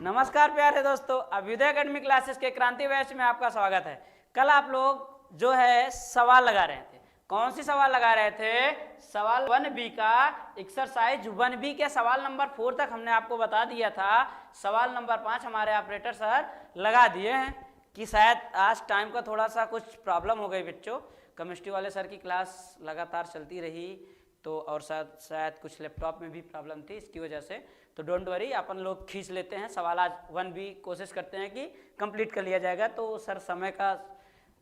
नमस्कार प्यारे दोस्तों, अभ्युदय एकेडमी क्लासेस के क्रांति बैच में आपका स्वागत है। कल आप लोग जो है सवाल लगा रहे थे। कौन सी सवाल लगा रहे थे? सवाल 1B का एक्सरसाइज 1B के सवाल नंबर 4 तक हमने आपको बता दिया था। सवाल नंबर 5 हमारे ऑपरेटर सर लगा दिए हैं कि शायद आज टाइम का थोड़ा सा कुछ प्रॉब्लम हो गई बच्चों। केमिस्ट्री वाले सर की क्लास लगातार चलती रही तो और शायद कुछ लैपटॉप में भी प्रॉब्लम थी, इसकी वजह से। तो डोंट वरी, अपन लोग खींच लेते हैं सवाल। आज 1B कोशिश करते हैं कि कंप्लीट कर लिया जाएगा। तो सर समय का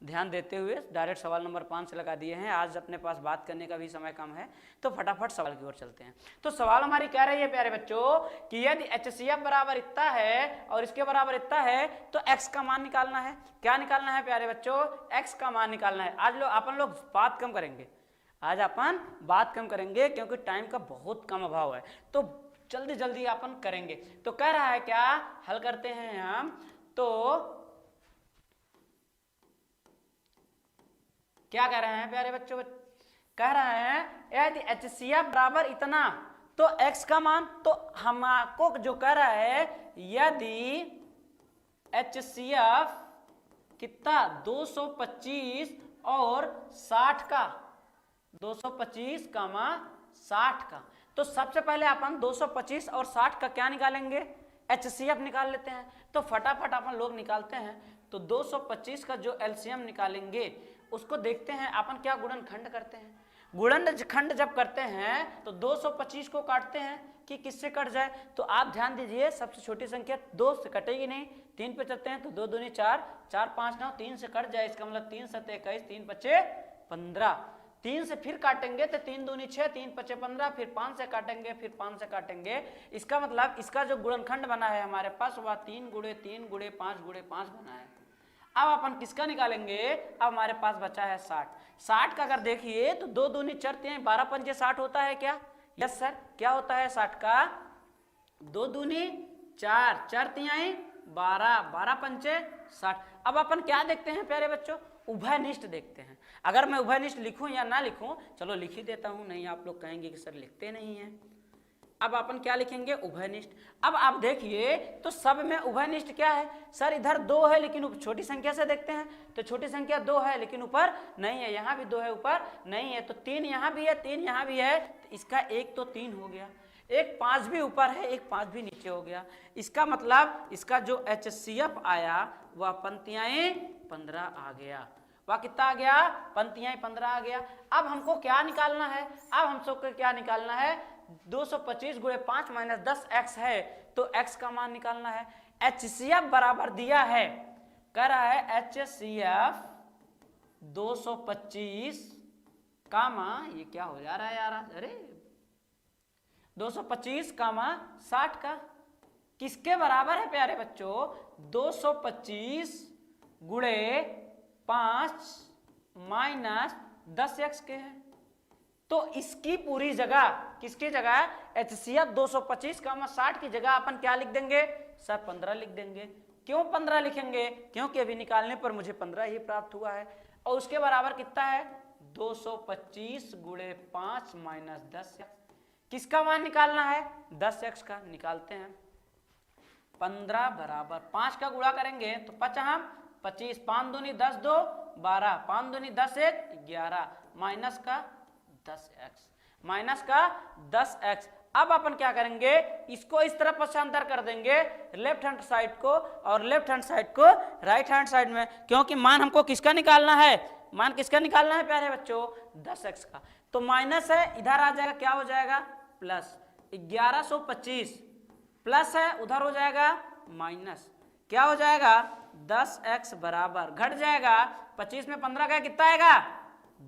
ध्यान देते हुए डायरेक्ट सवाल नंबर 5 से लगा दिए हैं। आज अपने पास बात करने का भी समय कम है तो फटाफट सवाल की ओर चलते हैं। तो सवाल हमारी कह रही है प्यारे बच्चों कि यदि HCF बराबर इतना है और इसके बराबर इतना है तो x का मान निकालना है। क्या निकालना है प्यारे बच्चों? x का मान निकालना है। आज अपन लोग बात कम करेंगे, आज अपन बात कम करेंगे क्योंकि टाइम का बहुत कम अभाव है, तो जल्दी जल्दी अपन करेंगे। तो कह रहा है क्या, हल करते हैं हम। तो क्या कह रहे हैं प्यारे बच्चों? कह रहे हैं यदि HCF बराबर इतना तो x का मान, तो हमको जो कह रहा है यदि HCF कितना 225 और 60 का, 225 कामा 60 का, तो सबसे पहले अपन 225 और 60 का क्या निकालेंगे? HCF निकाल लेते हैं। तो फटाफट अपन लोग निकालते हैं। तो 225 का जो LCM निकालेंगे उसको देखते हैं अपन क्या गुणनखंड करते हैं। गुणनखंड जब करते हैं तो 225 को काटते हैं कि किससे कट जाए। तो आप ध्यान दीजिए, सबसे छोटी संख्या 2 से कटेगी नहीं, 3 पे चलते हैं तो 2 दूनी 4, 4 5 9, 3 से कट जाए, इसका मतलब 3 7 21, 3 5 15। 3 से फिर काटेंगे तो 3 दूनी 6, 3 5 15, फिर 5 से काटेंगे, फिर 5 से काटेंगे। इसका मतलब इसका जो गुणनखंड बना है हमारे पास वह 3 गुणे 3 गुणे 5 गुणे 5 बना है। अब अपन किसका निकालेंगे? अब हमारे पास बचा है 60। 60 का अगर देखिए तो 2 दूनी 4 3 12 पंजे 60 होता है क्या? यस सर, क्या होता है 60 का? 2 दूनी 4, 4 तिहाई 12, 12 पंचे 60। अब अपन क्या देखते हैं प्यारे बच्चों? उभयनिष्ठ देखते हैं। अगर मैं उभयनिष्ठ लिखूं या ना लिखूं, चलो लिख ही देता हूं, नहीं आप लोग कहेंगे कि सर लिखते नहीं हैं। अब अपन क्या लिखेंगे? उभयनिष्ठ। अब आप देखिए तो सब में उभयनिष्ठ क्या है सर? इधर 2 है लेकिन छोटी संख्या से देखते हैं तो छोटी संख्या 2 है लेकिन ऊपर नहीं है, यहाँ भी 2 है ऊपर नहीं है, तो 3 यहाँ भी है 3 यहाँ भी है, तो इसका एक तो 3 हो गया, एक 5 भी ऊपर है एक 5 भी नीचे हो गया। इसका मतलब इसका जो HCF आया वह पंक्तियां 15 आ गया। वह कितना आ गया? पंक्तियां 15 आ गया। अब हमको क्या निकालना है? अब हम सबको क्या निकालना है? 225 गुणे 5 माइनस 10x है तो x का मान निकालना है। HCF बराबर दिया है, कह रहा है HCF 225 कामा, ये क्या हो जा रहा है यार? अरे 225 कामा 60 का किसके बराबर है प्यारे बच्चों? 225 गुणे 5 माइनस 10x के है। तो इसकी पूरी जगह किसकी जगह? HCF 225 कामा 60 की जगह अपन क्या लिख देंगे सर? 15 लिख देंगे। क्यों 15 लिखेंगे? क्योंकि अभी निकालने पर मुझे 15 ही प्राप्त हुआ है। और उसके बराबर कितना है? 225 गुणे 5 माइनस 10x। किसका मान निकालना है? 10x का। निकालते हैं। 15 बराबर 5 का गुणा करेंगे तो 5 25, 5 दूनी 10 2 12, 5 दूनी 10 1 11, माइनस का 10x, माइनस का 10x। अब अपन क्या करेंगे? इसको इस तरफ पक्षांतर कर देंगे लेफ्ट हैंड साइड को और लेफ्ट हैंड साइड को राइट हैंड साइड में, क्योंकि मान हमको किसका निकालना है? मान किसका निकालना है प्यारे बच्चों? 10x का। तो माइनस है इधर आ जाएगा, क्या हो जाएगा? प्लस 1125, प्लस है उधर हो जाएगा माइनस, क्या हो जाएगा? 10x बराबर घट जाएगा 25 में 15 का कितना आएगा?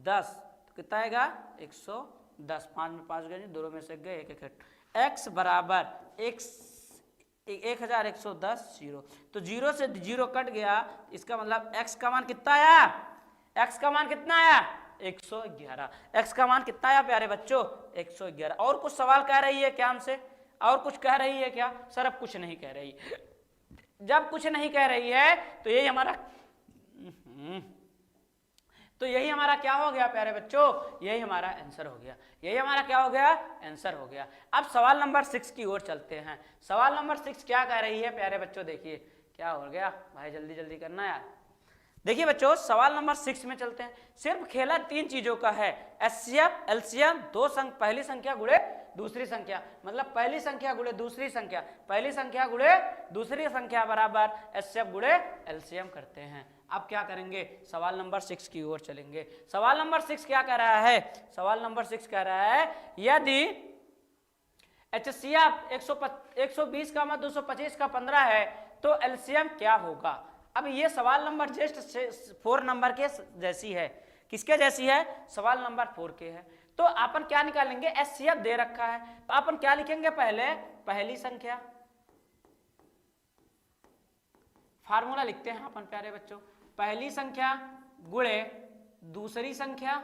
10, तो कितना आएगा? 110। 5 में 5 गए, दोनों में से गए, एक x बराबर 1110 जीरो। तो 0 से 0 कट गया, इसका मतलब x का मान कितना आया? x का मान कितना आया? 111। x का मान कितना आया प्यारे बच्चों? 111। और कुछ सवाल कह रही है क्या हमसे? और कुछ कह रही है क्या? सर अब कुछ नहीं कह रही। जब कुछ नहीं कह रही है तो यही हमारा तो यही हमारा क्या हो गया प्यारे बच्चों, यही हमारा आंसर हो गया, यही हमारा क्या हो गया, आंसर हो गया। अब सवाल नंबर 6 की ओर चलते हैं। सवाल नंबर 6 क्या कह रही है प्यारे बच्चों, देखिए क्या हो गया भाई, जल्दी जल्दी करना यार। देखिए बच्चों सवाल नंबर 6 में चलते हैं। सिर्फ खेला 3 चीजों का है, एचसीएफ एलसीएम, पहली संख्या गुणे दूसरी संख्या, मतलब पहली संख्या गुणे दूसरी संख्या, पहली संख्या गुणे दूसरी संख्या बराबर एचसीएफ गुणे एलसीएम करते हैं। अब क्या करेंगे, सवाल नंबर 6 की ओर चलेंगे। सवाल नंबर 6 क्या कह रहा है, सवाल नंबर 6 कह रहा है यदि एचसीएफ 120 का 225 का 15 है तो एलसीएम क्या होगा। अब ये सवाल नंबर जस्ट 4 नंबर के जैसी है, किसके जैसी है, सवाल नंबर 4 के है। तो अपन क्या निकालेंगे, एचसीएफ दे रखा है तो अपन क्या लिखेंगे, पहले पहली संख्या, फार्मूला लिखते हैं अपन प्यारे बच्चों, पहली संख्या गुणे दूसरी संख्या,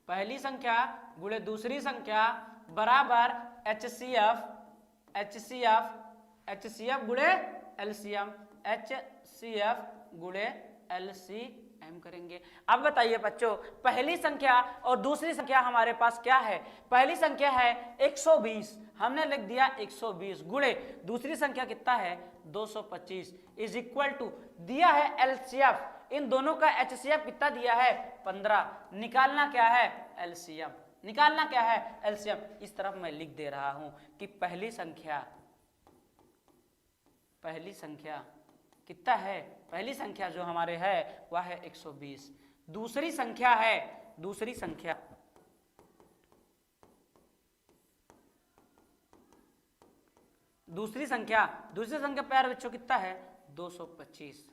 पहली संख्या गुणे दूसरी संख्या बराबर एचसीएफ गुणे एलसीएम, एचसीएफ गुणे एलसीएम करेंगे। अब बताइए बच्चों, पहली संख्या और दूसरी संख्या हमारे पास क्या है, पहली संख्या है 120, हमने लिख दिया 120 गुणे दूसरी संख्या कितना है 225 इज इक्वल टू दिया है एलसीएफ, इन दोनों का एचसीएफ कितना दिया है 15, निकालना क्या है एलसीएम, निकालना क्या है एलसीएम। इस तरफ मैं लिख दे रहा हूं कि पहली संख्या कितना है, पहली संख्या जो हमारे है वह है 120, दूसरी संख्या दूसरी संख्या प्यारे बच्चों कितना है 225,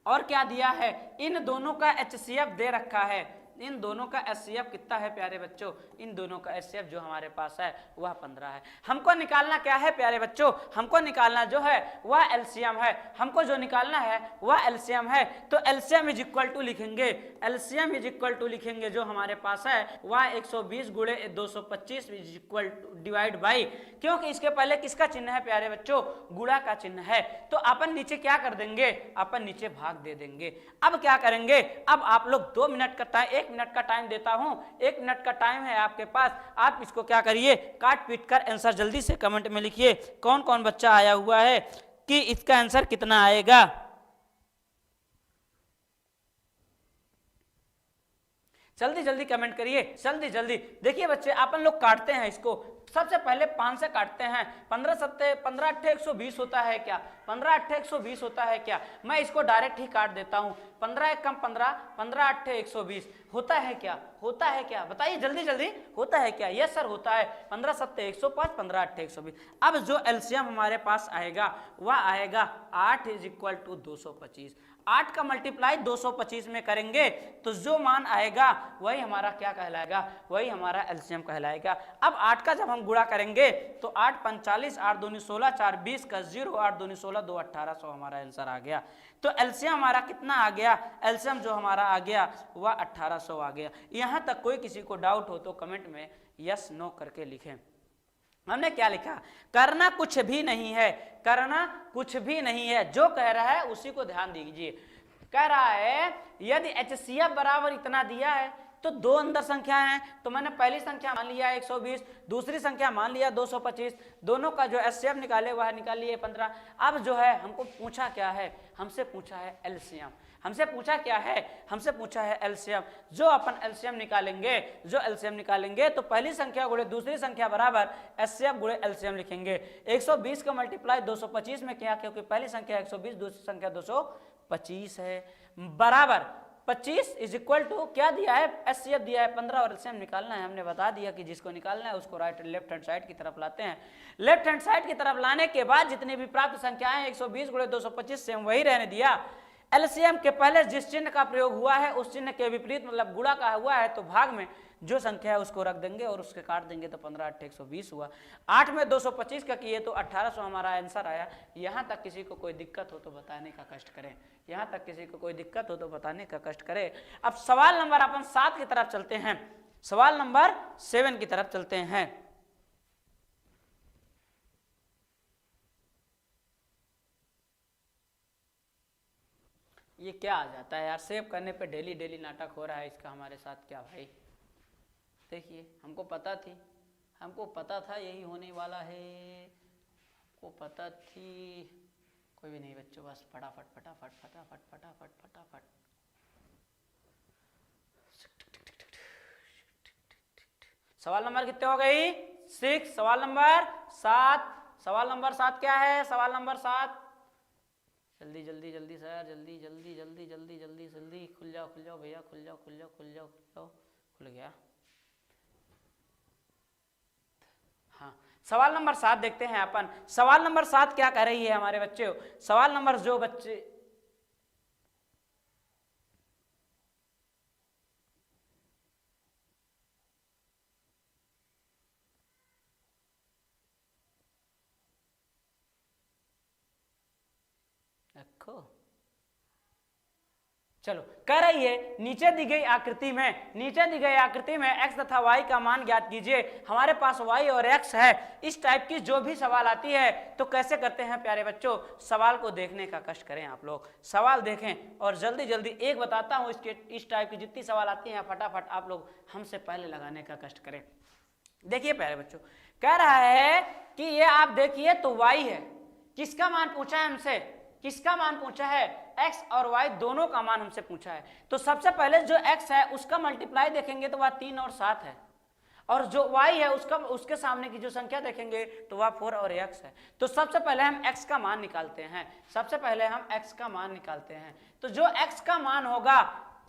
और क्या दिया है, इन दोनों का एचसीएफ दे रखा है, इन दोनों का एचसीएफ कितना है प्यारे बच्चों, इन दोनों का एचसीएफ जो हमारे पास है वह 15 है। हमको निकालना क्या है प्यारे बच्चों, हमको निकालना जो है वह एलसीएम है, हमको जो निकालना है वह एलसीएम है। तो एलसीएम इज इक्वल टू लिखेंगे, एलसीएम इज इक्वल टू लिखेंगे जो हमारे पास है वह 120 गुणे 225 is equal to divide by, क्योंकि इसके पहले किसका चिन्ह है प्यारे बच्चों, गुणा का चिन्ह है, तो अपन नीचे क्या कर देंगे, अपन नीचे भाग दे देंगे। अब क्या करेंगे, अब आप लोग 2 मिनट का टाइम, 1 मिनट का टाइम देता हूं, 1 मिनट का टाइम है आपके पास, आप इसको क्या करिए काट पीट कर आंसर जल्दी से कमेंट में लिखिए, कौन कौन बच्चा आया हुआ है कि इसका आंसर कितना आएगा। जल्दी जल्दी कमेंट करिए, जल्दी जल्दी। देखिए बच्चे अपन लोग काटते हैं इसको, सबसे पहले 5 से काटते हैं, 15 सत्ते 15 अट्ठे 120 होता है क्या, 15 अट्ठे 120 होता है क्या, मैं इसको डायरेक्ट ही काट देता हूं, 15 एक कम 15, 15 अट्ठे 120 होता है क्या, होता है क्या, बताइए जल्दी जल्दी, होता है क्या, यस सर होता है, 15 सत्ते 105, 15 अट्ठे 120। अब जो एलसीएम हमारे पास आएगा वह आएगा 8 इज इक्वल टू 225, 8 का मल्टीप्लाई 225 में करेंगे तो जो मान आएगा वही हमारा क्या कहलाएगा, वही हमारा एलसीएम कहलाएगा। अब 8 का जब हम गुणा करेंगे तो 8 45, 8 दूनी 16, 4 20 का 0, 8 दूनी 16, 2 1800 हमारा आंसर आ गया। तो एलसीएम हमारा कितना आ गया, एलसीएम जो हमारा आ गया वह 1800 आ गया। यहाँ तक कोई किसी को डाउट हो तो कमेंट में यस नो करके लिखें। हमने क्या लिखा, करना कुछ भी नहीं है, करना कुछ भी नहीं है, जो कह रहा है उसी को ध्यान दीजिए। कह रहा है यदि एचसीएफ बराबर इतना दिया है तो 2 अंदर संख्या है, तो मैंने पहली संख्या मान लिया 120, दूसरी संख्या मान लिया 225, दोनों का जो एचसीएफ निकाले वह निकाल लिए 15। अब जो है हमको पूछा क्या है, हमसे पूछा है एलसीएम, हमसे पूछा क्या है, हमसे पूछा है एलसीएम। जो अपन एलसीएम निकालेंगे, जो एलसीएम निकालेंगे तो पहली संख्या गुणे दूसरी संख्या बराबर एचसीएफ गुणे एलसीएम लिखेंगे। 120 का मल्टीप्लाई 225 में किया, क्योंकि पहली संख्या 120, दूसरी संख्या 225 है, बराबर 25 इज इक्वल टू क्या दिया है, एचसीएफ दिया है 15 और एलसीएम निकालना है। हमने बता दिया कि जिसको निकालना है उसको लेफ्ट हैंड साइड की तरफ लाते हैं। लेफ्ट हैंड साइड की तरफ लाने के बाद जितनी भी प्राप्त संख्याएं 120 गुणे 225 सेम वही रहने दिया। एलसीएम के पहले जिस चिन्ह का प्रयोग हुआ है उस चिन्ह के विपरीत मतलब गुणा का हुआ है तो भाग में जो संख्या है उसको रख देंगे और उसके काट देंगे तो 15 अट्ठे 120 हुआ। 8 में 225 का किए तो 1800 हमारा आंसर आया। यहाँ तक किसी को कोई दिक्कत हो तो बताने का कष्ट करें, यहाँ तक किसी को कोई दिक्कत हो तो बताने का कष्ट करें। अब सवाल नंबर अपन 7 की तरफ चलते हैं, सवाल नंबर 7 की तरफ चलते हैं। ये क्या आ जाता है यार, सेव करने पे डेली डेली नाटक हो रहा है इसका हमारे साथ क्या भाई। देखिए हमको पता था यही होने वाला है, हमको पता थी। कोई भी नहीं बच्चों, बस फटाफट फटाफट फटाफट फटाफट फटाफट। सवाल नंबर कितने हो गई? 6। सवाल नंबर 7। सवाल नंबर 7 क्या है? सवाल नंबर 7, जल्दी जल्दी जल्दी सर, जल्दी जल्दी जल्दी जल्दी जल्दी जल्दी, खुल जाओ भैया, खुल जाओ खुल जाओ खुल जाओ खुल जाओ, खुल गया। हाँ, सवाल नंबर 7 देखते हैं अपन। सवाल नंबर 7 क्या कह रही है हमारे बच्चे? सवाल नंबर जो बच्चे रखो, चलो कह रही है नीचे दी गई आकृति में x तथा y का मान ज्ञात कीजिए। हमारे पास y और x है। इस टाइप की जो भी सवाल आती है तो कैसे करते हैं प्यारे बच्चों? सवाल को देखने का कष्ट करें आप लोग, सवाल देखें और जल्दी जल्दी एक बताता हूं, इसके इस टाइप की जितनी सवाल आती हैं फटाफट आप लोग हमसे पहले लगाने का कष्ट करें। देखिए प्यारे बच्चों, कह रहा है कि ये आप देखिए तो y है, किसका मान पूछा है हमसे? किसका मान पूछा है? x और y दोनों का मान हमसे पूछा है। तो सबसे पहले जो x है उसका मल्टीप्लाई देखेंगे तो वह 3 और 7 है, और जो y है उसके सामने की जो संख्या देखेंगे तो वह 4 और x है। तो सबसे पहले हम x का मान निकालते हैं। तो जो x का मान होगा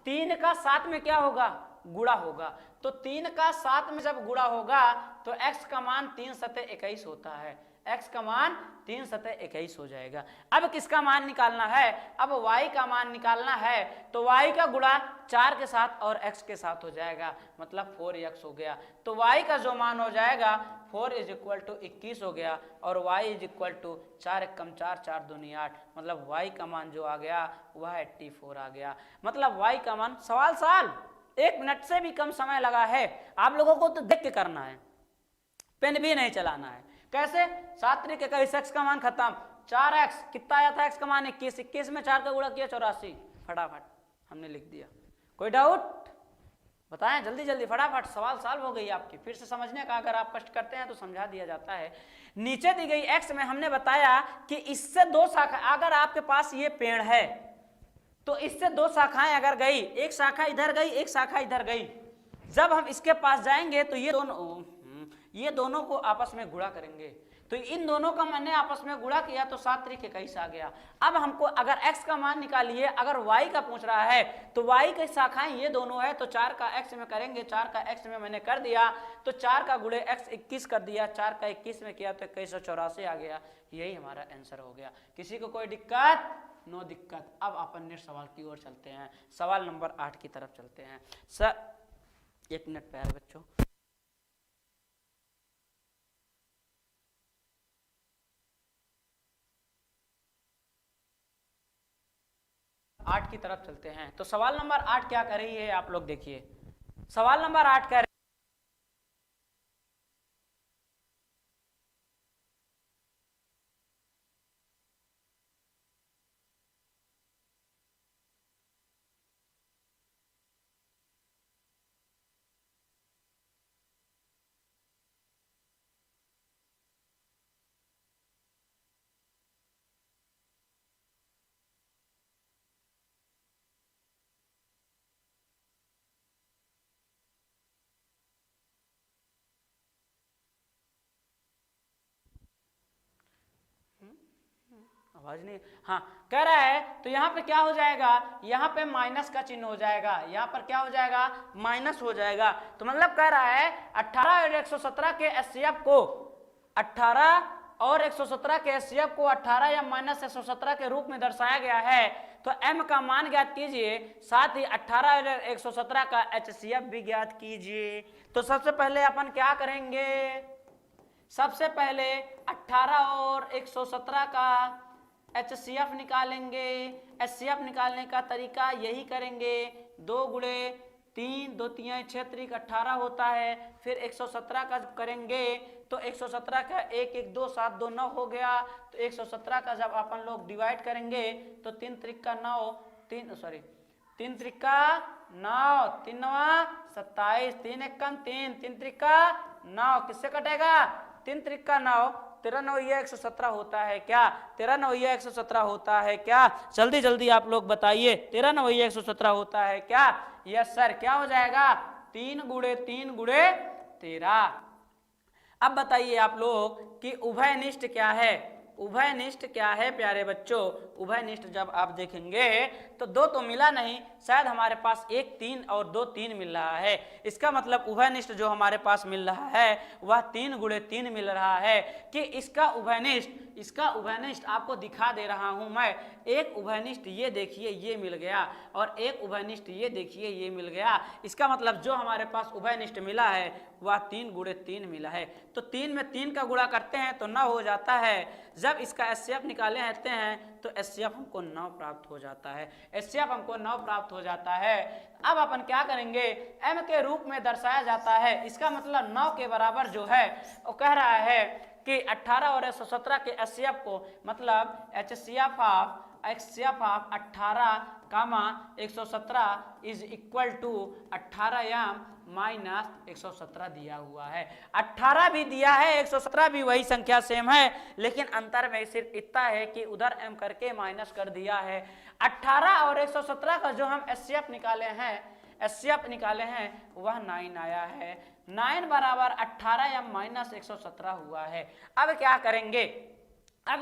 3 का 7 में क्या होगा? गुणा होगा। तो 3 का 7 में जब गुणा होगा तो x का मान 3 सते 21 होता है। x का मान 3 सते 21 हो जाएगा। अब किसका मान निकालना है? अब y का मान निकालना है। तो y का गुणा 4 के साथ और x के साथ हो जाएगा, मतलब 4x हो गया। तो y का जो मान हो जाएगा 4 = 21 हो गया, और y = 4 × 1 = 4, 4 दूनी 8, मतलब y का मान जो आ गया वह 84 आ गया। मतलब y का मान, सवाल साल 1 मिनट से भी कम समय लगा है। आप लोगों को तो देख के करना है, पेन भी नहीं चलाना है। कैसे? 7 × 21, x का मान खत्म। 4x कितना आया था? x का मान 21, 21 में 4 का गुणा किया 84, फटाफट हमने लिख दिया। कोई डाउट बताएं जल्दी जल्दी फटाफट, सवाल सॉल्व हो गई आपकी। फिर से समझने का अगर आप कष्ट करते हैं तो समझा दिया जाता है। नीचे दी गई x में हमने बताया कि इससे 2 शाखा, अगर आपके पास ये पेड़ है तो इससे 2 शाखाएं अगर गई, एक शाखा इधर गई एक शाखा इधर गई, जब हम इसके पास जाएंगे तो ये दोनों को आपस में गुणा करेंगे। तो इन दोनों का मैंने आपस में गुणा किया तो 7 × 21 आ गया। अब हमको अगर x का मान निकालिए, अगर y का पूछ रहा है तो y की शाखाएं ये दोनों है, तो 4 का x में करेंगे। 4 का x में मैंने कर दिया तो 4 का गुणे x 21 कर दिया, 4 का 21 में किया तो 2184 आ गया। यही हमारा आंसर हो गया। किसी को कोई दिक्कत? नो दिक्कत। अब अपन नेक्स्ट सवाल की ओर चलते हैं, सवाल नंबर 8 की तरफ चलते हैं। सर 1 मिनट प्यारे बच्चों, आठ की तरफ चलते हैं। तो सवाल नंबर 8 क्या कर रही है आप लोग देखिए। सवाल नंबर 8 कह रही आवाज नहीं, हाँ कह रहा है तो यहाँ पे क्या हो जाएगा? यहाँ पे माइनस का चिन्ह हो जाएगा। यहाँ पर क्या हो जाएगा? माइनस हो जाएगा। तो मतलब कह रहा है 18 और 117 के एचसीएफ को 18 और 117 के एचसीएफ को 18 या माइनस 117 के रूप में दर्शाया गया है। तो m का मान ज्ञात कीजिए, साथ ही 18 और 117 का एचसीएफ भी ज्ञात कीजिए। तो सबसे पहले अपन क्या करेंगे? सबसे पहले 18 और 117 का एचसीएफ निकालेंगे। एचसीएफ निकालने का तरीका यही करेंगे, 2 × 3, 2 × 3 = 6, 3 × 18 होता है। फिर 117 का करेंगे तो 117 का 1 1 2 7 2 9 हो गया। तो 117 का जब अपन लोग डिवाइड करेंगे तो 3 × 3 = 9, तीन त्रिका 9, 3 नवा 27, 3 एकम 3, 3 त्रिका 9, किससे कटेगा 3 त्रिका 9, 13 9 117 होता है क्या? 13 9 117 होता है क्या? जल्दी जल्दी आप लोग बताइए, 13 9 117 होता है क्या? यस सर, क्या हो जाएगा 3 गुणे 3 गुणे 13। अब बताइए आप लोग कि उभयनिष्ठ क्या है? उभयनिष्ठ क्या है प्यारे बच्चों? उभयनिष्ठ जब आप देखेंगे तो 2 तो मिला नहीं, शायद हमारे पास 1 3 और 2 3 मिल रहा है। इसका मतलब उभयनिष्ठ जो हमारे पास मिल रहा है वह 3 गुणे 3 मिल रहा है। कि इसका उभयनिष्ठ आपको दिखा दे रहा हूं मैं। एक उभयनिष्ठ ये देखिए ये मिल गया, और एक उभयनिष्ठ ये देखिए ये मिल गया। इसका मतलब जो हमारे पास उभयनिष्ठ मिला है वह 3 गुणे 3 मिला है। तो 3 में 3 का गुणा करते हैं तो 9 हो जाता है। जब इसका एचसीएफ निकाले रहते हैं तो एचसीएफ हमको 9 प्राप्त हो जाता है। एचसीएफ हमको 9 प्राप्त हो जाता है। अब अपन क्या करेंगे, एम के रूप में दर्शाया जाता है। इसका मतलब 9 के बराबर जो है वो कह रहा है कि 18 और 117 के एचसीएफ को, मतलब HCF of 18 comma 117 is equal to 18m minus 117 दिया हुआ है। 18 भी दिया है, 117 भी वही संख्या सेम है, लेकिन अंतर में सिर्फ इतना है कि उधर m करके माइनस कर दिया है। 18 और 117 का जो हम एचसीएफ निकाले हैं वह 9 आया है। 9 बराबर 18m माइनस 117 हुआ है। अब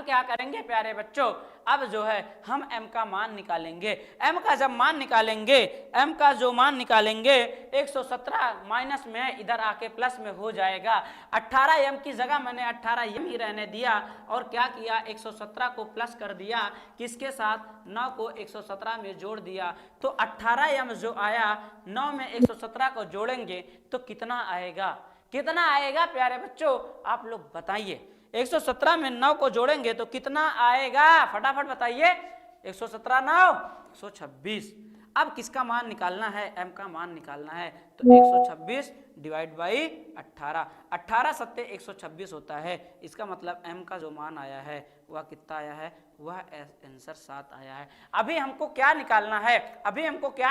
क्या करेंगे प्यारे बच्चों? अब जो है हम m का मान निकालेंगे। m का जब मान निकालेंगे, m का जो मान निकालेंगे 117 माइनस में इधर आके प्लस में हो जाएगा। 18m की जगह मैंने 18m ही रहने दिया और क्या किया 117 को प्लस कर दिया, किसके साथ 9 को 117 में जोड़ दिया। तो 18m जो आया 9 में 117 को जोड़ेंगे तो कितना आएगा प्यारे बच्चों? आप लोग बताइए। 117 में 9 को जोड़ेंगे तो कितना आएगा, फटाफट बताइए। 117 9 126। अब किसका मान निकालना है? m का मान निकालना है। तो 126 डिवाइड बाई 18 सत्ते 126 होता है। इसका मतलब m का जो मान आया है वह कितना आया है? वह आंसर 7 आया है। अभी हमको क्या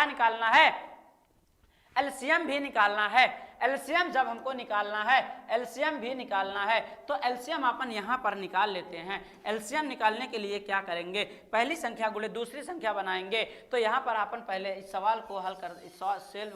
निकालना है? एलसीएम भी निकालना है। एलसीएम जब हमको निकालना है तो एलसीएम अपन यहाँ पर निकाल लेते हैं। एलसीएम निकालने के लिए क्या करेंगे, पहली संख्या गुणे दूसरी संख्या बनाएंगे। तो यहाँ पर अपन पहले इस सवाल को हल कर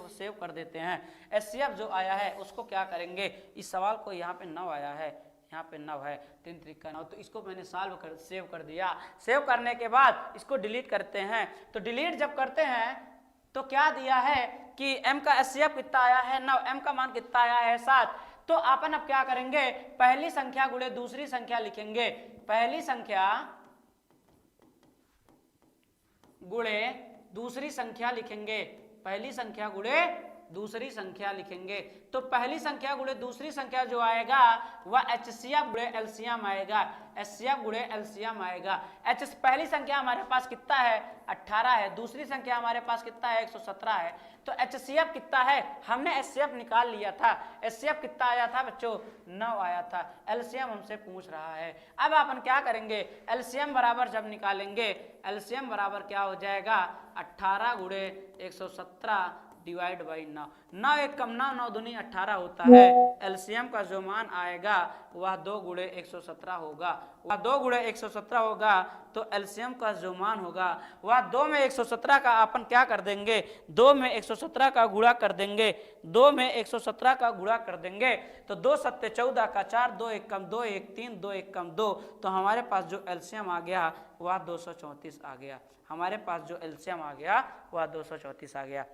सेव कर देते हैं। एचसीएफ जो आया है उसको क्या करेंगे, इस सवाल को यहाँ पे 9 आया है, यहाँ पे 9 है, 3 त्रिका 9, तो इसको मैंने सेव कर दिया। सेव करने के बाद इसको डिलीट करते हैं। तो डिलीट जब करते हैं तो क्या दिया है कि m का एचसीएफ कितना आया है 9, m का मान कितना आया है 7। तो अपन अब क्या करेंगे, पहली संख्या गुणे दूसरी संख्या लिखेंगे। पहली संख्या गुणे दूसरी संख्या लिखेंगे। तो पहली संख्या गुणे दूसरी संख्या जो आएगा वह एचसीएफ गुणे एलसीएम आएगा। पहली संख्या हमारे पास कितना है 18 है, दूसरी संख्या हमारे पास कितना है 117 है। तो एचसीएफ कितना है, हमने एचसीएफ निकाल लिया था। एचसीएफ कितना आया था बच्चों 9 आया था। एलसीएम हमसे पूछ रहा है। अब अपन क्या करेंगे, एलसीएम बराबर जब निकालेंगे, एलसीएम बराबर क्या हो जाएगा 18 गुणे 117 डिवाइड बाई 9। 9 एक कम 9, 9 दूनी 18 होता है। एलसीएम का जो मान आएगा वह 2 गुणे 117 होगा। तो एलसीएम का जो मान होगा वह 2 में 117 का अपन क्या कर देंगे, 2 में 117 का गुणा कर देंगे। 2 में 117 का गुणा कर देंगे तो 2 सत्ते 14 का 4, 2 एक कम 2 1 3, 2 एक कम 2। तो हमारे पास जो एलसीएम आ गया वह 234 आ गया। आ गया।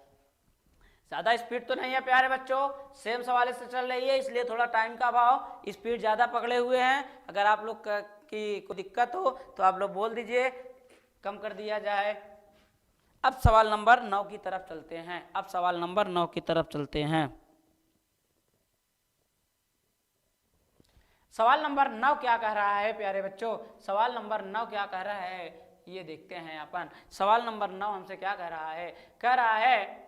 ज्यादा स्पीड तो नहीं है प्यारे बच्चों, सेम सवाल से चल रही है, इसलिए थोड़ा टाइम का अभाव, स्पीड ज्यादा पकड़े हुए हैं। अगर आप लोग की कोई दिक्कत हो तो आप लोग बोल दीजिए, कम कर दिया जाए। अब सवाल नंबर 9 की तरफ चलते हैं। सवाल नंबर 9 क्या कह रहा है प्यारे बच्चों? सवाल नंबर 9 क्या कह रहा है ये देखते हैं अपन। सवाल नंबर 9 हमसे क्या कह रहा है,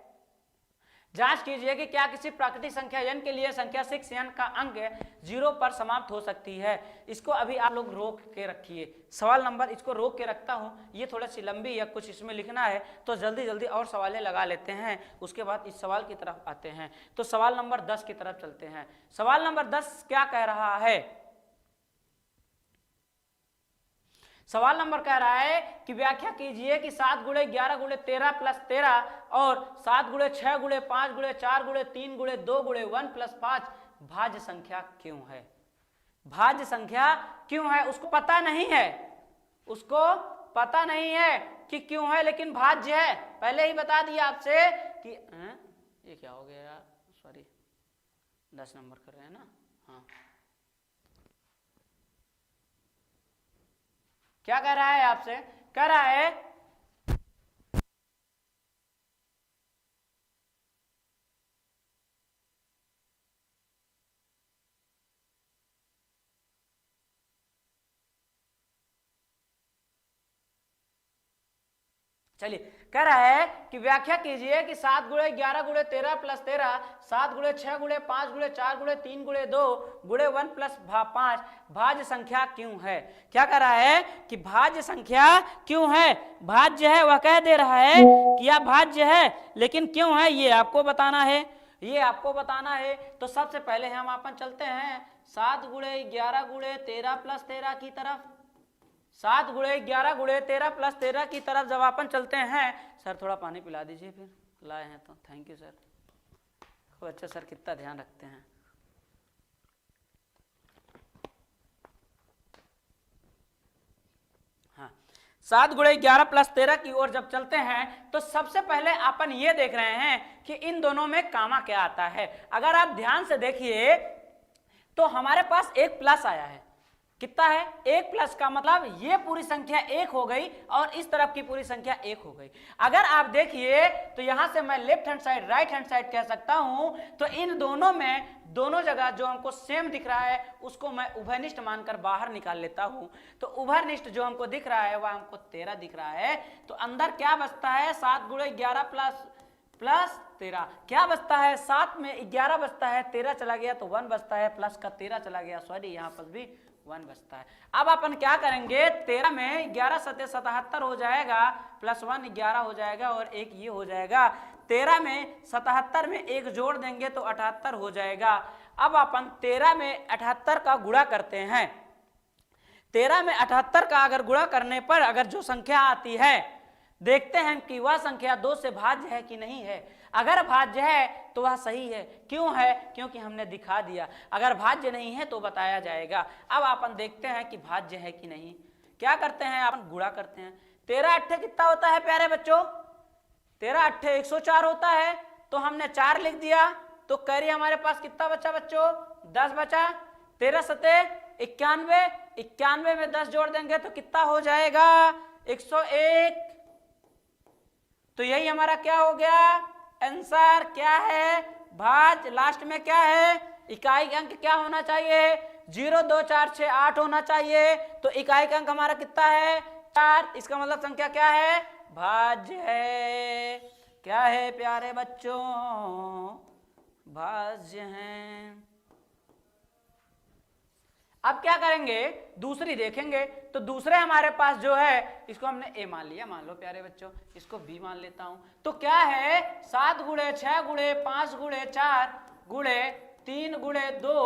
जांच कीजिए कि क्या किसी प्राकृतिक संख्या n के लिए संख्या 6n का अंक 0 पर समाप्त हो सकती है। इसको अभी आप लोग रोक के रखिए, सवाल नंबर इसको रोक के रखता हूं, ये थोड़ा सी लंबी या कुछ इसमें लिखना है तो जल्दी जल्दी और सवालें लगा लेते हैं, उसके बाद इस सवाल की तरफ आते हैं। तो सवाल नंबर 10 की तरफ चलते हैं। सवाल नंबर 10 क्या कह रहा है? सवाल नंबर कह रहा है कि व्याख्या कीजिए कि 7 गुणे 11 गुणे 13 प्लस 13 और 7 गुणे 6 गुणे 5 गुणे 4 गुणे 3 गुणे 2 गुणे 1 प्लस 5 भाज्य संख्या क्यों है? भाज्य संख्या क्यों है? उसको पता नहीं है, उसको पता नहीं है कि क्यों है, लेकिन भाज्य है। पहले ही बता दिया आपसे कि ये क्या हो गया यार, सॉरी 10 नंबर कर रहे हैं ना। हाँ, क्या कह रहा है आपसे? कह रहा है चलिए, कह रहा है कि व्याख्या कीजिए कि 7 गुणे 11 गुणे 13 प्लस 13, 7 गुणे 6 गुणे 5 गुणे 4 गुणे 3 गुणे 2 गुणे 1 प्लस 5 भाज्य संख्या क्यों है? क्या कह रहा है कि भाज्य संख्या क्यों है? भाज्य है, वह कह दे रहा है कि यह भाज्य है, लेकिन क्यों है ये आपको बताना है, ये आपको बताना है। तो सबसे पहले हम अपन चलते हैं 7 गुणे 11 गुणे 13 प्लस 13 की तरफ। 7 गुणे 11 गुणे 13 प्लस 13 की तरफ जब अपन चलते हैं, सर थोड़ा पानी पिला दीजिए, फिर लाए हैं तो थैंक यू सर। खूब अच्छा सर, कितना ध्यान रखते हैं। हाँ, 7 गुणे 11 प्लस 13 की ओर जब चलते हैं तो सबसे पहले अपन ये देख रहे हैं कि इन दोनों में कामा क्या आता है। अगर आप ध्यान से देखिए तो हमारे पास एक प्लस आया है, कितना है? एक प्लस का मतलब ये पूरी संख्या एक हो गई और इस तरफ की पूरी संख्या एक हो गई। अगर आप देखिए तो यहां से मैं left hand side right hand side कह सकता हूं, तो इन दोनों में दोनों जगह जो हमको सेम दिख रहा है उसको मैं उभयनिष्ठ मानकर बाहर निकाल लेता हूं। तो उभयनिष्ठ जो हमको दिख रहा है वह हमको 13 दिख रहा है। तो अंदर क्या बचता है? 7 गुणे 11 प्लस 13 क्या बचता है? 7 में 11 बचता है, 13 चला गया तो 1 बचता है, प्लस का 13 चला गया, सॉरी यहाँ पर भी 1 बचता है। अब अपन क्या करेंगे? 13 में 11 सत्ते 77 हो जाएगा, प्लस 1 11 हो जाएगा और एक ये हो जाएगा। 13 में 77 में एक जोड़ देंगे तो 78 हो जाएगा। अब अपन 13 में 78 का गुणा करते हैं। 13 में 78 का अगर गुणा करने पर अगर जो संख्या आती है, देखते हैं कि वह संख्या 2 से भाज्य है कि नहीं है। अगर भाज्य है तो वह सही है। क्यों है? क्योंकि हमने दिखा दिया। अगर भाज्य नहीं है तो बताया जाएगा। अब अपन देखते हैं कि भाज्य है कि नहीं। क्या करते हैं? अपन गुणा करते हैं। 13 अट्ठे कितना होता है प्यारे बच्चों? 13 अट्ठे 104 होता है, तो हमने 4 लिख दिया, तो कैरी हमारे पास कितना बचा बच्चों? 10 बचा। 13 सत्ते 91, 91 में 10 जोड़ देंगे तो कितना हो जाएगा? 101। तो यही हमारा क्या हो गया? आंसर क्या है? भाज्य। लास्ट में क्या है? इकाई अंक क्या होना चाहिए? 0 2 4 6 8 होना चाहिए। तो इकाई का अंक हमारा कितना है? 4। इसका मतलब संख्या क्या है? भाज्य है। क्या है प्यारे बच्चों? भाज्य है। अब क्या करेंगे? दूसरी देखेंगे। तो दूसरे हमारे पास जो है, इसको हमने ए मान लिया, मान लो प्यारे बच्चों, इसको बी मान लेता हूं। तो क्या है? 7 गुणे 6 गुणे 5 गुणे 4 गुणे 3 गुणे 2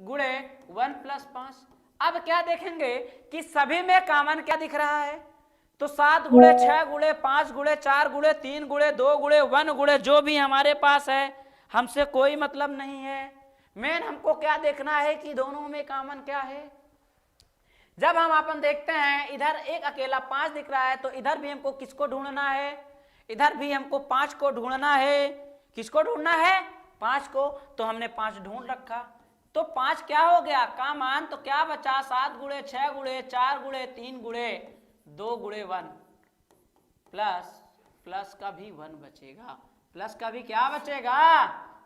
गुणे 1 प्लस 5। अब क्या देखेंगे कि सभी में कॉमन क्या दिख रहा है? तो 7 गुणे 6 गुणे 5 गुणे 4 गुणे 3 गुणे 2 गुणे 1 गुणे जो भी हमारे पास है, हमसे कोई मतलब नहीं है। मेन हमको क्या देखना है कि दोनों में कॉमन क्या है। जब हम अपन देखते हैं इधर एक अकेला 5 दिख रहा है, तो इधर भी हमको किसको ढूंढना है? इधर भी हमको 5 को ढूंढना है। किसको ढूंढना है? 5 को। तो हमने 5 ढूंढ रखा। तो 5 क्या हो गया? कॉमन। तो क्या बचा? 7 गुणे 6 गुणे 4 गुणे 3 गुणे 2 गुणे 1 प्लस का भी 1 बचेगा। प्लस का भी क्या बचेगा?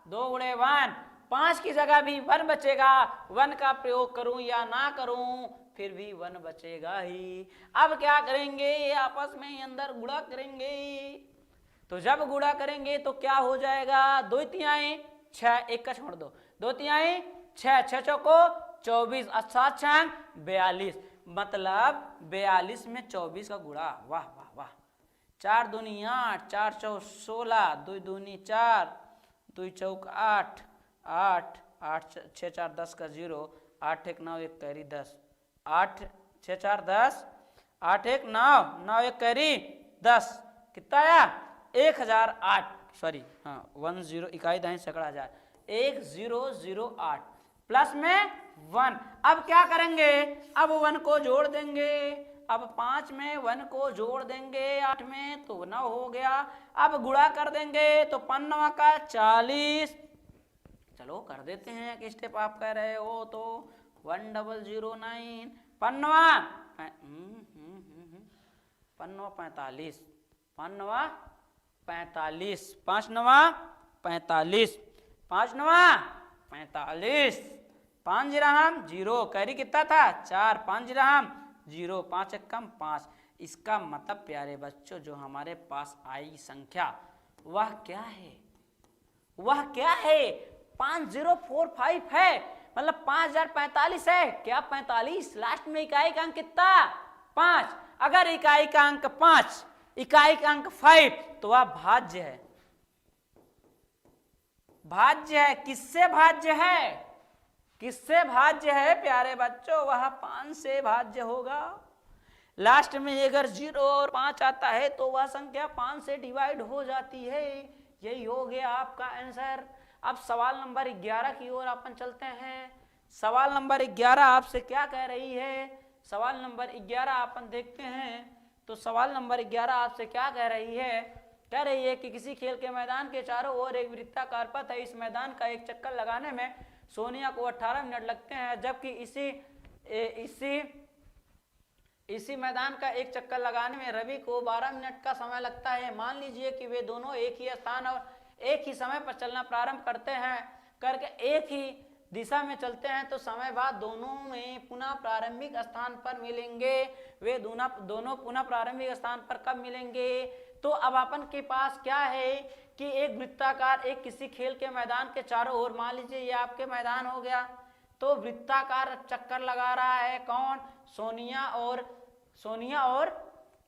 2 गुणे 1। 5 की जगह भी 1 बचेगा। 1 का प्रयोग करूं या ना करूं, फिर भी 1 बचेगा ही। अब क्या करेंगे? आपस में अंदर गुणा करेंगे। तो जब गुणा करेंगे तो क्या हो जाएगा, 2 तिहाई 6, एक का छोड़ दो, 2 तिहाई 6, 6 चौको 24 और 7 छंग 42, मतलब 42 में 24 का गुणा। वाह वाह वाह। 4 दूनी 8, 4 चौ 16, 2 दूनी 4, 2 चौक 8, 8 8 6 4 10 का 0, 8 1 9 1 कैरी 10, 8 6 4 10, 8 1 9 9 1 कैरी 10, कितना आया 1008, सॉरी हाँ 10 इकाई दाई सैकड़ा हजार, 1008 प्लस में 1। अब क्या करेंगे, अब 1 को जोड़ देंगे, अब 5 में 1 को जोड़ देंगे 8 में तो 9 हो गया। अब गुणा कर देंगे तो 5 का 40, चलो कर देते हैं कि स्टेप आप कह रहे हो तो 1009, 5 45, 45, 5 9 45, 5 9 45, 5 जिराहम 0, कैरी कितना था 4, 5 जिराहम 0, 5 एक कम 5। इसका मतलब प्यारे बच्चों जो हमारे पास आई संख्या वह क्या है, वह क्या है 5045 है, मतलब 5045 है। क्या 45, लास्ट में इकाई का अंक कितना 5, अगर इकाई का अंक 5, इकाई का अंक 5 तो वह भाज्य है। भाज्य है, किससे भाज्य है, किससे भाज्य है प्यारे बच्चों, वह 5 से भाज्य होगा। लास्ट में अगर 0 और 5 आता है तो वह संख्या 5 से डिवाइड हो जाती है। यही हो गया आपका आंसर। अब सवाल नंबर 11 की ओर अपन चलते हैं। सवाल नंबर 11 आपसे क्या कह रही है, सवाल नंबर 11 अपन देखते हैं। तो सवाल नंबर 11 आपसे क्या कह रही है, कह रही है कि किसी खेल के मैदान के चारों ओर एक वृत्ताकार पथ है, इस मैदान का एक चक्कर लगाने में सोनिया को 18 मिनट लगते हैं, जबकि इसी मैदान का एक चक्कर लगाने में रवि को 12 मिनट का समय लगता है। मान लीजिए कि वे दोनों एक ही स्थान और एक ही समय पर चलना प्रारंभ करते हैं, करके एक ही दिशा में चलते हैं, तो समय बाद दोनों में पुनः प्रारंभिक स्थान पर मिलेंगे। वे दोनों पुनः प्रारंभिक स्थान पर कब मिलेंगे। तो अब अपन के पास क्या है कि एक वृत्ताकार एक किसी खेल के मैदान के चारों ओर, मान लीजिए ये आपके मैदान हो गया, तो वृत्ताकार चक्कर लगा रहा है कौन, सोनिया और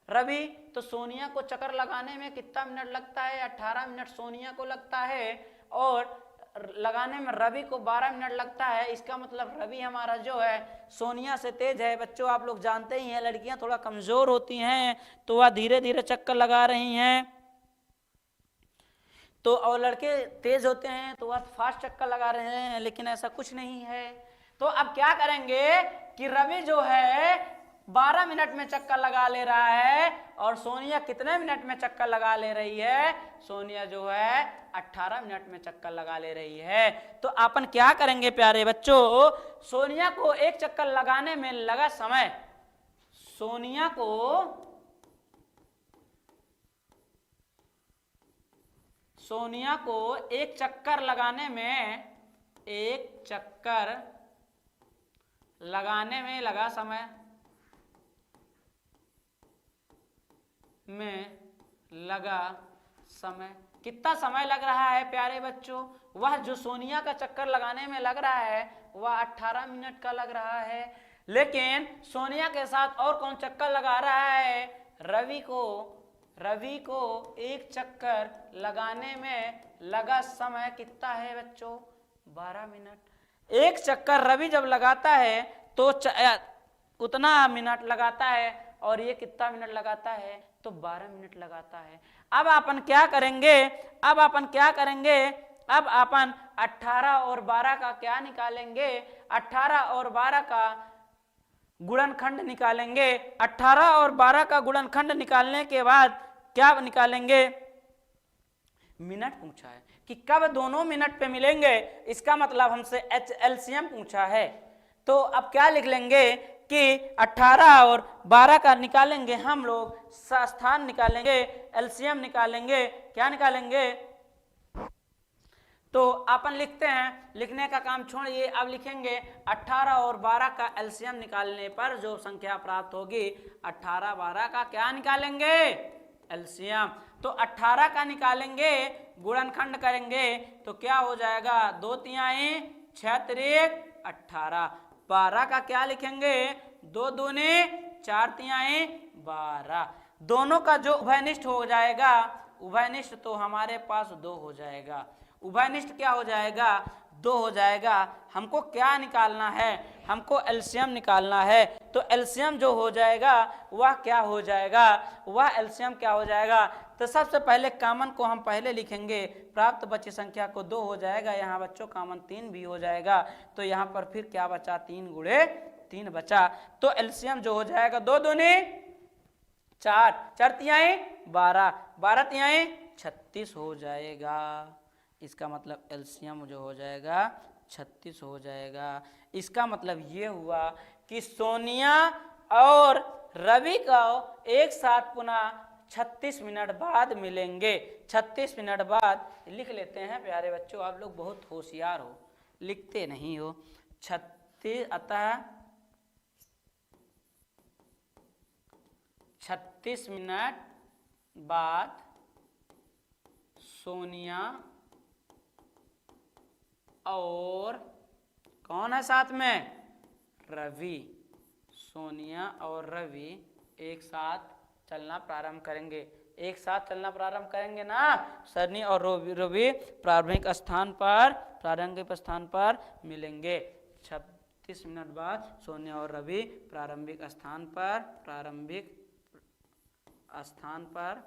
रवि। तो सोनिया को चक्कर लगाने में कितना मिनट लगता है, 18 मिनट सोनिया को लगता है, और लगाने में रवि को 12 मिनट लगता है। इसका मतलब रवि हमारा जो है सोनिया से तेज है। बच्चों आप लोग जानते ही हैं लड़कियां थोड़ा कमजोर होती हैं, तो वह धीरे धीरे चक्कर लगा रही हैं, तो और लड़के तेज होते हैं तो वह फास्ट चक्कर लगा रहे हैं, लेकिन ऐसा कुछ नहीं है। तो अब क्या करेंगे कि रवि जो है 12 मिनट में चक्कर लगा ले रहा है, और सोनिया कितने मिनट में चक्कर लगा ले रही है, सोनिया जो है 18 मिनट में चक्कर लगा ले रही है। तो अपन क्या करेंगे प्यारे बच्चों, सोनिया को एक चक्कर लगाने में लगा समय, सोनिया को एक चक्कर लगाने में लगा समय कितना समय लग रहा है प्यारे बच्चों, वह जो सोनिया का चक्कर लगाने में लग रहा है वह 18 मिनट का लग रहा है। लेकिन सोनिया के साथ और कौन चक्कर लगा रहा है, रवि को एक चक्कर लगाने में लगा समय कितना है बच्चों, 12 मिनट। एक चक्कर रवि जब लगाता है तो उतना मिनट लगाता है, और ये कितना मिनट लगाता है, तो 12 मिनट लगाता है। अब अपन क्या करेंगे, अब अपन 18 और 12 का क्या निकालेंगे, 18 और 12 का गुणनखंड निकालेंगे। 18 और 12 का गुणनखंड निकालने के बाद क्या निकालेंगे, मिनट पूछा है कि कब दोनों मिनट पे मिलेंगे, इसका मतलब हमसे एलसीएम पूछा है। तो अब क्या लिख लेंगे कि 18 और 12 का निकालेंगे हम लोग, स्थान निकालेंगे, एलसीएम निकालेंगे, क्या निकालेंगे। तो अपन लिखते हैं, लिखने का काम छोड़िए, अब लिखेंगे 18 और 12 का एलसीएम निकालने पर जो संख्या प्राप्त होगी, 18 12 का क्या निकालेंगे, एलसीएम। तो 18 का निकालेंगे, गुणनखंड करेंगे तो क्या हो जाएगा, 2 तिहाई 6 तिरिक 18। 12 का क्या लिखेंगे, 2 दूनी 4 तिहाई 12। दोनों का जो उभयनिष्ठ हो जाएगा, उभयनिष्ठ तो हमारे पास 2 हो जाएगा। उभयनिष्ठ क्या हो जाएगा, 2 हो जाएगा। हमको क्या निकालना है, हमको एलसीएम निकालना है। तो एलसीएम जो हो जाएगा वह क्या हो जाएगा, वह एलसीएम क्या हो जाएगा। तो सबसे पहले कॉमन को हम पहले लिखेंगे, प्राप्त बची संख्या को 2 हो जाएगा। यहाँ बच्चों कॉमन 3 भी हो जाएगा। तो यहाँ पर फिर क्या बचा, 3 गुणे 3 बचा। तो एलसीएम जो हो जाएगा, 2 दूनी 4, 4 तिहाई 12, 12 तिहाई 36 हो जाएगा। इसका मतलब एलसीएम जो हो जाएगा 36 हो जाएगा। इसका मतलब ये हुआ कि सोनिया और रवि को एक साथ पुनः 36 मिनट बाद मिलेंगे। 36 मिनट बाद लिख लेते हैं प्यारे बच्चों, आप लोग बहुत होशियार हो, लिखते नहीं हो। 36 अतः 36 मिनट बाद सोनिया और कौन है साथ में, रवि। सोनिया और रवि एक साथ चलना प्रारंभ करेंगे, एक साथ चलना प्रारंभ करेंगे ना। सनी और रवि प्रारंभिक स्थान पर मिलेंगे। 36 मिनट बाद सोनिया और रवि प्रारंभिक स्थान पर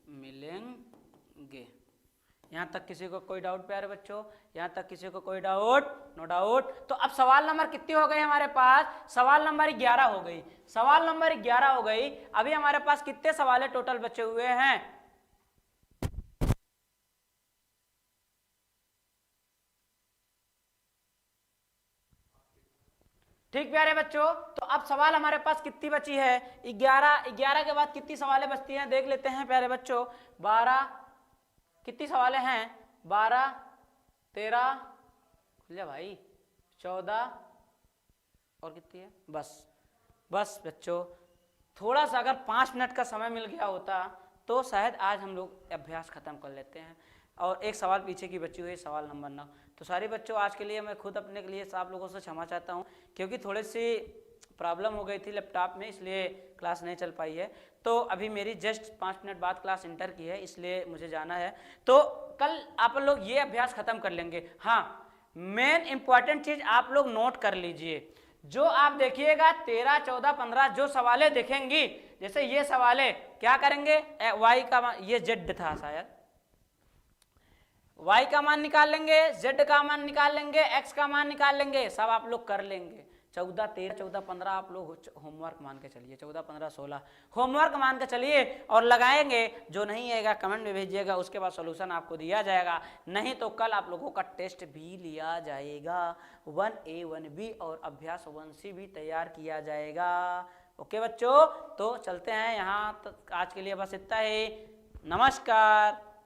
मिलेंगे। यहाँ तक किसी को कोई डाउट प्यारे बच्चों, यहाँ तक किसी को कोई डाउट, नो डाउट। तो अब सवाल नंबर कितनी हो गई हमारे पास, सवाल नंबर 11 हो गई। सवाल नंबर 11 हो गई। अभी हमारे पास कितने सवाल टोटल बचे हुए हैं, ठीक प्यारे बच्चों। तो अब सवाल हमारे पास कितनी बची है, 11 के बाद कितनी सवालें बचती हैं देख लेते हैं प्यारे बच्चों। 12 कितनी सवालें हैं, 12 13 भाई 14 और कितनी है, बस बच्चों। थोड़ा सा अगर 5 मिनट का समय मिल गया होता तो शायद आज हम लोग अभ्यास खत्म कर लेते हैं। और एक सवाल पीछे की बची हुई, सवाल नंबर 9। तो सारे बच्चों आज के लिए मैं खुद अपने के लिए आप लोगों से क्षमा चाहता हूँ, क्योंकि थोड़ी सी प्रॉब्लम हो गई थी लैपटॉप में, इसलिए क्लास नहीं चल पाई है। तो अभी मेरी जस्ट 5 मिनट बाद क्लास इंटर की है, इसलिए मुझे जाना है। तो कल आप लोग ये अभ्यास खत्म कर लेंगे। हाँ, मेन इंपॉर्टेंट चीज आप लोग नोट कर लीजिए। जो आप देखिएगा 13 14 15 जो सवालें देखेंगी, जैसे ये सवालें क्या करेंगे, वाई का ये जेड था शायद, y का मान निकाल लेंगे, z का मान निकाल लेंगे, x का मान निकाल लेंगे, सब आप लोग कर लेंगे। 14 13 14 15 आप लोग होमवर्क मान के चलिए, 14 15 16 होमवर्क मान के चलिए और लगाएंगे। जो नहीं आएगा कमेंट में भेजिएगा, उसके बाद सॉल्यूशन आपको दिया जाएगा। नहीं तो कल आप लोगों का टेस्ट भी लिया जाएगा, 1A 1B और अभ्यास 1C भी तैयार किया जाएगा। ओके बच्चों, तो चलते हैं यहाँ तक। आज के लिए बस इतना ही। नमस्कार।